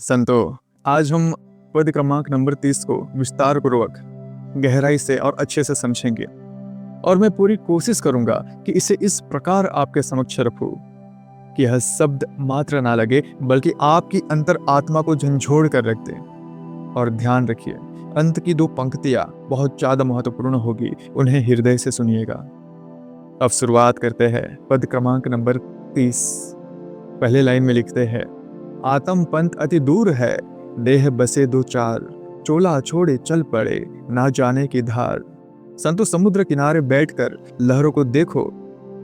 संतो, आज हम पद क्रमांक नंबर 30 को विस्तार पूर्वक गहराई से और अच्छे से समझेंगे और मैं पूरी कोशिश करूंगा कि इसे इस प्रकार आपके समक्ष रखूं कि यह शब्द मात्र ना लगे बल्कि आपकी अंतर आत्मा को झंझोड़ कर रख दे। और ध्यान रखिए, अंत की दो पंक्तियां बहुत ज्यादा महत्वपूर्ण होगी, उन्हें हृदय से सुनिएगा। अब शुरुआत करते हैं पद क्रमांक नंबर 30। पहले लाइन में लिखते हैं, आत्म पंथ अति दूर है, देह बसे दो चार, चोला छोड़े चल पड़े, ना जाने की धार। संतो, समुद्र किनारे बैठकर लहरों को देखो।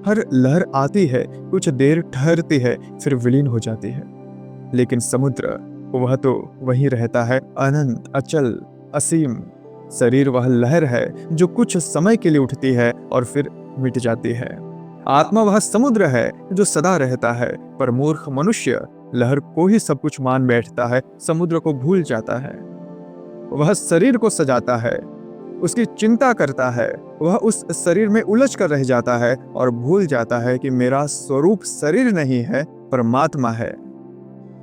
हर लहर आती है, कुछ देर ठहरती है, फिर विलीन हो जाती है। लेकिन समुद्र, वह तो वहीं रहता है, अनंत, अचल, असीम। शरीर वह लहर है जो कुछ समय के लिए उठती है और फिर मिट जाती है। आत्मा वह समुद्र है जो सदा रहता है, पर मूर्ख मनुष्य लहर को ही सब कुछ मान बैठता है, समुद्र को भूल जाता है। वह शरीर को सजाता है, उसकी चिंता करता है, वह उस शरीर में उलझ कर रह जाता है और भूल जाता है कि मेरा स्वरूप शरीर नहीं है, परमात्मा है।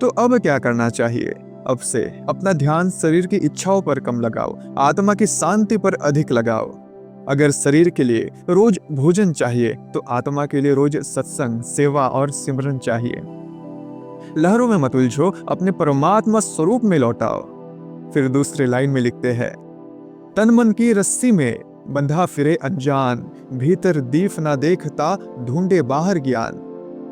तो अब क्या करना चाहिए? अब से अपना ध्यान शरीर की इच्छाओं पर कम लगाओ, आत्मा की शांति पर अधिक लगाओ। अगर शरीर के लिए रोज भोजन चाहिए तो आत्मा के लिए रोज सत्संग, सेवा और सिमरन चाहिए। लहरों में मत उलझो, अपने परमात्मा स्वरूप में लौटाओ। फिर दूसरे लाइन में लिखते हैं, तन मन की रस्सी में बंधा फिरे अनजान, भीतर दीप ना देखता, ढूंढे बाहर ज्ञान।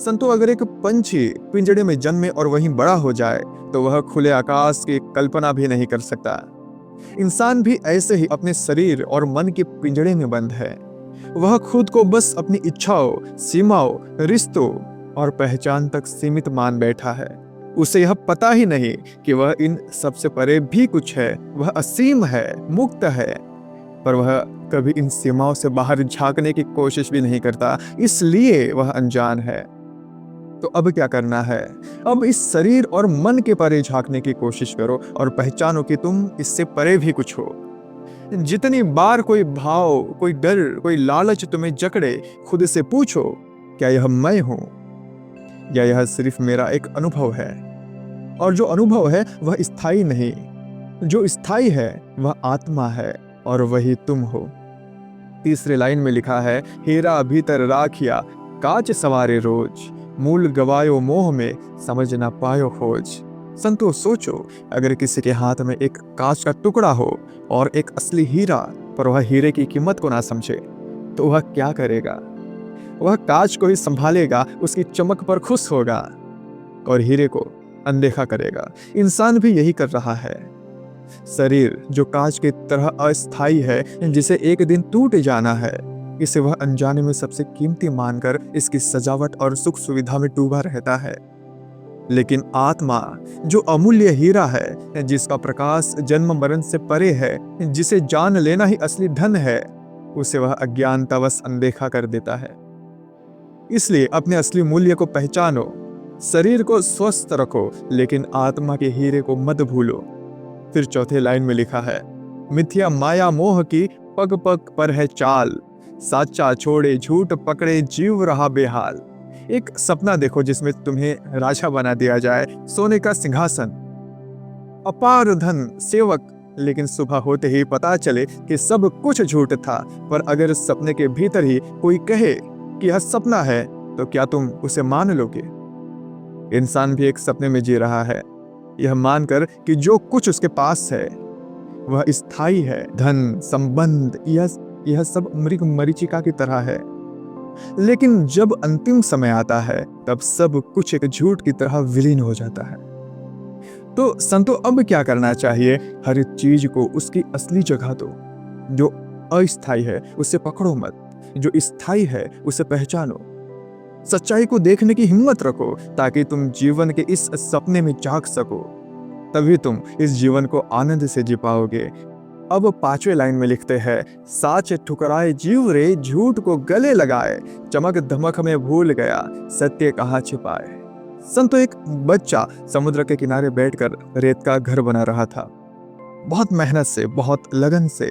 संतो, अगर एक पंछी पिंजड़े में जन्मे और वहीं बड़ा हो जाए तो वह खुले आकाश की कल्पना भी नहीं कर सकता। इंसान भी ऐसे ही अपने शरीर और मन के पिंजड़े में बंद है। वह खुद को बस अपनी इच्छाओं, सीमाओं, रिश्तों और पहचान तक सीमित मान बैठा है। उसे यह पता ही नहीं कि वह इन सबसे परे भी कुछ है, वह असीम है, मुक्त है, पर वह कभी इन सीमाओं से बाहर झांकने की कोशिश भी नहीं करता, इसलिए वह अनजान है। तो अब क्या करना है? अब इस शरीर और मन के परे झांकने की कोशिश करो और पहचानो कि तुम इससे परे भी कुछ हो। जितनी बार कोई भाव, कोई डर, कोई लालच तुम्हें जकड़े, खुद से पूछो, क्या यह मैं हूं या यह सिर्फ मेरा एक अनुभव है? और जो अनुभव है वह स्थायी नहीं, जो स्थायी है वह आत्मा है और वही तुम हो। तीसरे लाइन में लिखा है, हीरा भीतर राखिया, कांच सवारे रोज, मूल गवायो मोह में, समझ ना पायो खोज। संतो, सोचो, अगर किसी के हाथ में एक कांच का टुकड़ा हो और एक असली हीरा, पर वह हीरे की कीमत को ना समझे, तो वह क्या करेगा? वह कांच को ही संभालेगा, उसकी चमक पर खुश होगा और हीरे को अनदेखा करेगा। इंसान भी यही कर रहा है। शरीर जो कांच की तरह अस्थायी है, जिसे एक दिन टूट जाना है, इसे वह अनजाने में सबसे कीमती मानकर इसकी सजावट और सुख सुविधा में डूबा रहता है। लेकिन आत्मा जो अमूल्य हीरा है, जिसका प्रकाश जन्म मरण से परे है, जिसे जान लेना ही असली धन है, उसे वह अज्ञानतावश अनदेखा कर देता है। इसलिए अपने असली मूल्य को पहचानो, शरीर को स्वस्थ रखो, लेकिन आत्मा के हीरे को मत भूलो। फिर चौथे लाइन में लिखा है, मिथ्या माया मोह की पग पग पर है चाल, साचा छोड़े झूठ पकड़े जीव रहा बेहाल। एक सपना देखो जिसमें तुम्हें राजा बना दिया जाए, सोने का सिंहासन, अपार धन, सेवक, लेकिन सुबह होते ही पता चले कि सब कुछ झूठ था। पर अगर सपने के भीतर ही कोई कहे कि यह सपना है, तो क्या तुम उसे मान लोगे? इंसान भी एक सपने में जी रहा है, यह मानकर कि जो कुछ उसके पास है वह स्थायी है। धन, संबंध, यह सब मृग मरीचिका की तरह है। लेकिन जब अंतिम समय आता है, तब सब कुछ एक झूठ की तरह विलीन हो जाता है। तो संतो, अब क्या करना चाहिए? हर चीज को उसकी असली जगह दो। जो अस्थायी है उसे पकड़ो मत, जो स्थायी है उसे पहचानो। सच्चाई को देखने की हिम्मत रखो ताकि तुम जीवन के इस सपने में झांक सको। तभी तुम इस जीवन को आनंद से जी पाओगे। अब पांचवें लाइन में लिखते हैं, साच ठुकराए जीव रे, झूठ को गले लगाए, चमक धमक में भूल गया, सत्य कहाँ छिपाए। संतो, एक बच्चा समुद्र के किनारे बैठकर रेत का घर बना रहा था। बहुत मेहनत से, बहुत लगन से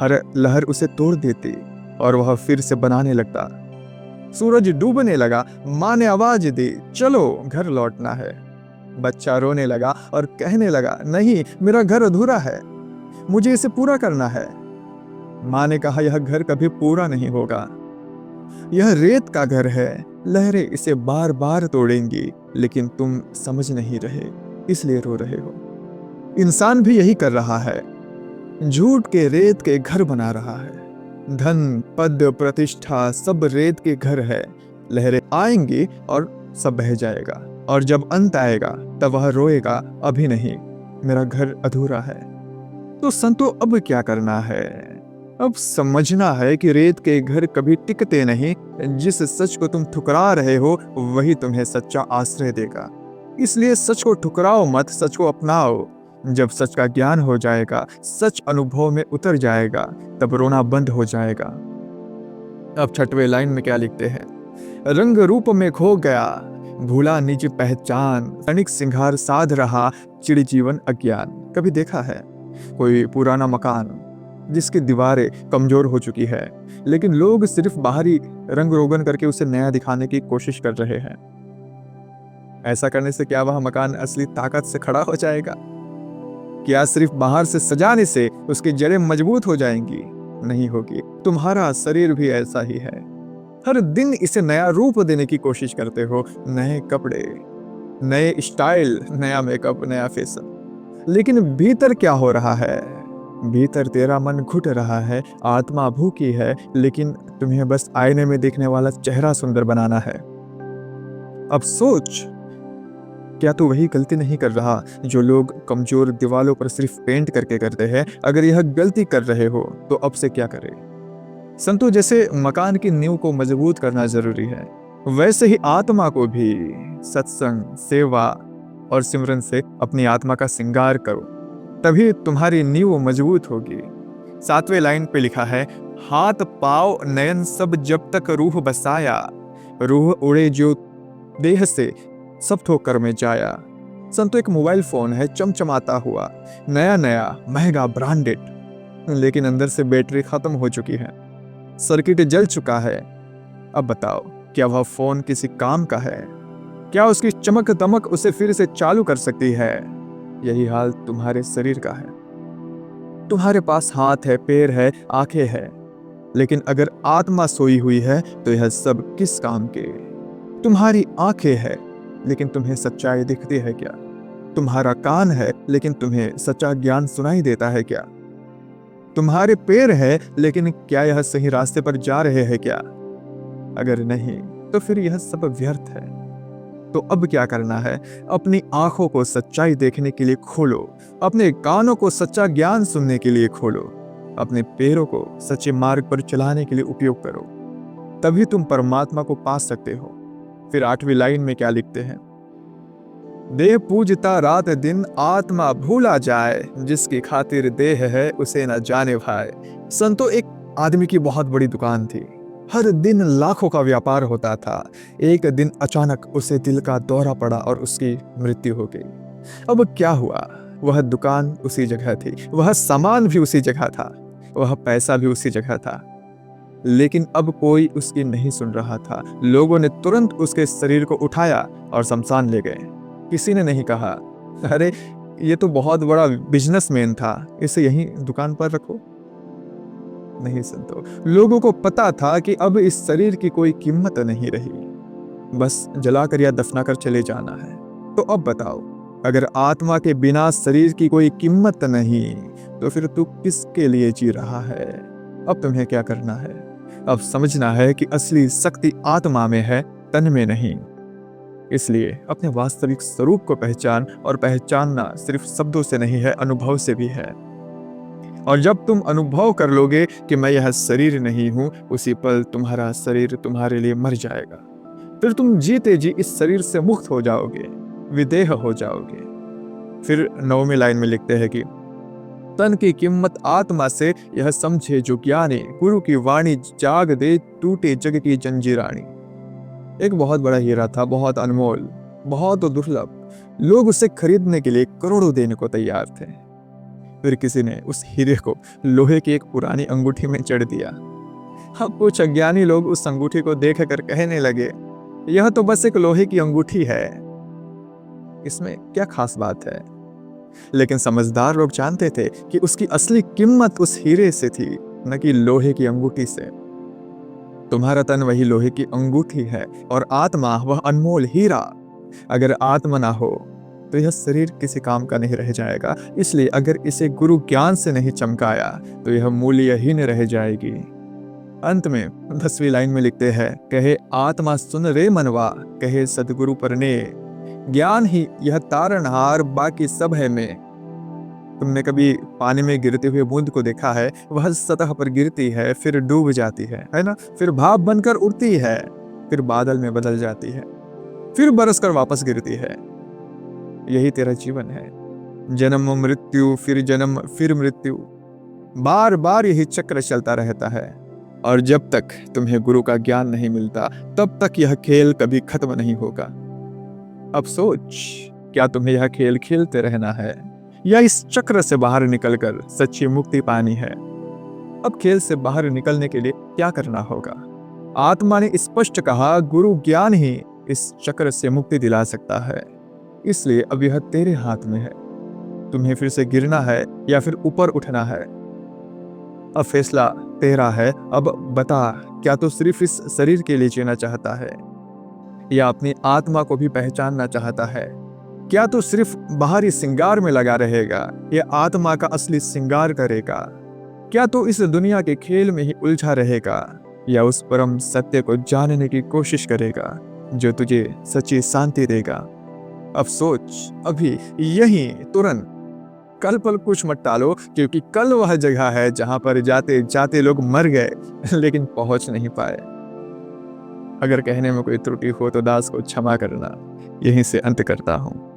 हर लहर उसे तोड़ देती और वह फिर से बनाने लगता। सूरज डूबने लगा, माँ ने आवाज दी, चलो घर लौटना है। बच्चा रोने लगा और कहने लगा, नहीं, मेरा घर अधूरा है, मुझे इसे पूरा करना है। माँ ने कहा, यह घर कभी पूरा नहीं होगा, यह रेत का घर है, लहरें इसे बार बार तोड़ेंगी, लेकिन तुम समझ नहीं रहे, इसलिए रो रहे हो। इंसान भी यही कर रहा है, झूठ के रेत के घर बना रहा है। धन, पद, प्रतिष्ठा सब रेत के घर है। लहरें आएंगी और सब बह जाएगा, और जब अंत आएगा तब वह रोएगा, अभी नहीं, मेरा घर अधूरा है। तो संतो, अब क्या करना है? अब समझना है कि रेत के घर कभी टिकते नहीं। जिस सच को तुम ठुकरा रहे हो वही तुम्हें सच्चा आश्रय देगा। इसलिए सच को ठुकराओ मत, सच को अपनाओ। जब सच का ज्ञान हो जाएगा, सच अनुभव में उतर जाएगा, तब रोना बंद हो जाएगा। अब 6वें लाइन में क्या लिखते हैं? रंग रूप में खो गया, भूला निज पहचान, क्षणिक सिंगार साध रहा, चिड़ जीवन अज्ञान। कभी देखा है कोई पुराना मकान जिसकी दीवारें कमजोर हो चुकी है, लेकिन लोग सिर्फ बाहरी रंग रोगन करके उसे नया दिखाने की कोशिश कर रहे हैं? ऐसा करने से क्या वह मकान असली ताकत से खड़ा हो जाएगा? क्या सिर्फ बाहर से सजाने से उसकी जड़ें मजबूत हो जाएंगी? नहीं होगी। तुम्हारा शरीर भी ऐसा ही है। हर दिन इसे नया रूप देने की कोशिश करते हो, नए कपड़े, नए स्टाइल, नया मेकअप, नया फैशन, लेकिन भीतर क्या हो रहा है? भीतर तेरा मन घुट रहा है, आत्मा भूखी है, लेकिन तुम्हें बस आईने में देखने वाला चेहरा सुंदर बनाना है। अब सोच, क्या तू वही गलती नहीं कर रहा जो लोग कमजोर दीवालों पर सिर्फ पेंट करके करते हैं? अगर यह गलती कर रहे हो तो अब से क्या करें? संतो, जैसे मकान की नींव को मजबूत करना जरूरी है, वैसे ही आत्मा को भी सत्संग, सेवा और सिमरन से अपनी आत्मा का श्रृंगार करो, तभी तुम्हारी नींव मजबूत होगी। 7वें लाइन पे लिखा है, हाथ पांव नयन सब जब तक रूह बसाया, रूह उड़े जो देह से सब ठोकर में जाया। संतो, एक मोबाइल फोन है चमचमाता हुआ, नया नया, महंगा, ब्रांडेड, लेकिन अंदर से बैटरी खत्म हो चुकी है, सर्किट जल चुका है। अब बताओ, क्या वह फोन किसी काम का है? क्या उसकी चमक दमक उसे फिर से चालू कर सकती है? यही हाल तुम्हारे शरीर का है। तुम्हारे पास हाथ है, पैर है, आंखें है, लेकिन अगर आत्मा सोई हुई है तो यह सब किस काम के? तुम्हारी आंखें है, लेकिन तुम्हें सच्चाई दिखती है क्या? तुम्हारा कान है, लेकिन तुम्हें सच्चा ज्ञान सुनाई देता है क्या? तुम्हारे पैर है, लेकिन क्या यह सही रास्ते पर जा रहे हैं क्या? अगर नहीं तो फिर यह सब व्यर्थ है। तो अब क्या करना है? अपनी आंखों को सच्चाई देखने के लिए खोलो, अपने कानों को सच्चा ज्ञान सुनने के लिए खोलो, अपने पैरों को सच्चे मार्ग पर चलाने के लिए उपयोग करो, तभी तुम परमात्मा को पा सकते हो। फिर 8वीं लाइन में क्या लिखते हैं? देह पूजता रात दिन, आत्मा भूला जाए, जिसकी खातिर देह है उसे न जाने भाई। संतो, एक आदमी की बहुत बड़ी दुकान थी, हर दिन लाखों का व्यापार होता था। एक दिन अचानक उसे दिल का दौरा पड़ा और उसकी मृत्यु हो गई। अब क्या हुआ? वह दुकान उसी जगह थी, वह सामान भी उसी जगह था, वह पैसा भी उसी जगह था, लेकिन अब कोई उसकी नहीं सुन रहा था। लोगों ने तुरंत उसके शरीर को उठाया और शमशान ले गए। किसी ने नहीं कहा, अरे ये तो बहुत बड़ा बिजनेसमैन था, इसे यहीं दुकान पर रखो। नहीं संतो, लोगों को पता था कि अब इस शरीर की कोई कीमत नहीं रही, बस जलाकर या दफनाकर चले जाना है। तो अब बताओ, अगर आत्मा के बिना शरीर की कोई कीमत नहीं, तो फिर तू किसके लिए जी रहा है? अब तुम्हें क्या करना है? अब समझना है कि असली शक्ति आत्मा में है, तन में नहीं। इसलिए अपने वास्तविक स्वरूप को पहचान, और पहचानना सिर्फ शब्दों से नहीं है, अनुभव से भी है। और जब तुम अनुभव कर लोगे कि मैं यह शरीर नहीं हूं, उसी पल तुम्हारा शरीर तुम्हारे लिए मर जाएगा। फिर तुम जीते जी इस शरीर से मुक्त हो जाओगे, विदेह हो जाओगे। फिर 9वीं लाइन में लिखते हैं कि तन की कीमत आत्मा से यह समझे जो ज्ञानी, गुरु की वाणी जाग दे, टूटे जग की जंजीरानी। एक बहुत बड़ा हीरा था, बहुत अनमोल, बहुत दुर्लभ। लोग उसे खरीदने के लिए करोड़ों देने को तैयार थे। फिर किसी ने उस हीरे को लोहे की एक पुरानी अंगूठी में जड़ दिया। अब कुछ अज्ञानी लोग उस अंगूठी को देखकर कहने लगे, यह तो बस एक लोहे की अंगूठी है। इसमें क्या खास बात है? लेकिन समझदार लोग जानते थे कि उसकी असली कीमत उस हीरे से थी, न कि लोहे की अंगूठी से। तुम्हारा तन वही लोहे की अंगूठी है और आत्मा वह अनमोल हीरा। अगर आत्मा ना हो तो यह शरीर किसी काम का नहीं रह जाएगा। इसलिए अगर इसे गुरु ज्ञान से नहीं चमकाया तो यह मूल्यहीन रह जाएगी। अंत में 10वीं लाइन में लिखते हैं, कहे आत्मा सुन रे मनवा, कहे सदगुरु परने, ज्ञान ही यह तारणहार, बाकी सब है मैं। तुमने कभी पानी में गिरते हुए बूंद को देखा है? वह सतह पर गिरती है, फिर डूब जाती है ना? फिर भाप बनकर उड़ती है, फिर बादल में बदल जाती है, फिर बरसकर वापस गिरती है। यही तेरा जीवन है, जन्म मृत्यु, फिर जन्म, फिर मृत्यु, बार बार यही चक्र चलता रहता है। और जब तक तुम्हें गुरु का ज्ञान नहीं मिलता तब तक यह खेल कभी खत्म नहीं होगा। अब सोच, क्या तुम्हें यह खेल खेलते रहना है या इस चक्र से बाहर निकलकर सच्ची मुक्ति पानी है? अब खेल से बाहर निकलने के लिए क्या करना होगा? आत्मा ने स्पष्ट कहा, गुरु ज्ञान ही इस चक्र से मुक्ति दिला सकता है। इसलिए अब यह तेरे हाथ में है, तुम्हें फिर से गिरना है या फिर ऊपर उठना है। अब फैसला तेरा है। अब बता, क्या तू सिर्फ इस शरीर के लिए जीना चाहता है या अपनी आत्मा को भी पहचानना चाहता है? क्या तू सिर्फ बाहरी श्रृंगार में लगा रहेगा या आत्मा का असली श्रृंगार करेगा? क्या तू इस दुनिया के खेल में ही उलझा रहेगा या उस परम सत्य को जानने की कोशिश करेगा जो तुझे सच्ची शांति देगा? अब सोच, अभी यही तुरंत। कल पल कुछ मत टालो, क्योंकि कल वह जगह है जहां पर जाते जाते लोग मर गए लेकिन पहुंच नहीं पाए। अगर कहने में कोई त्रुटि हो तो दास को क्षमा करना। यहीं से अंत करता हूं।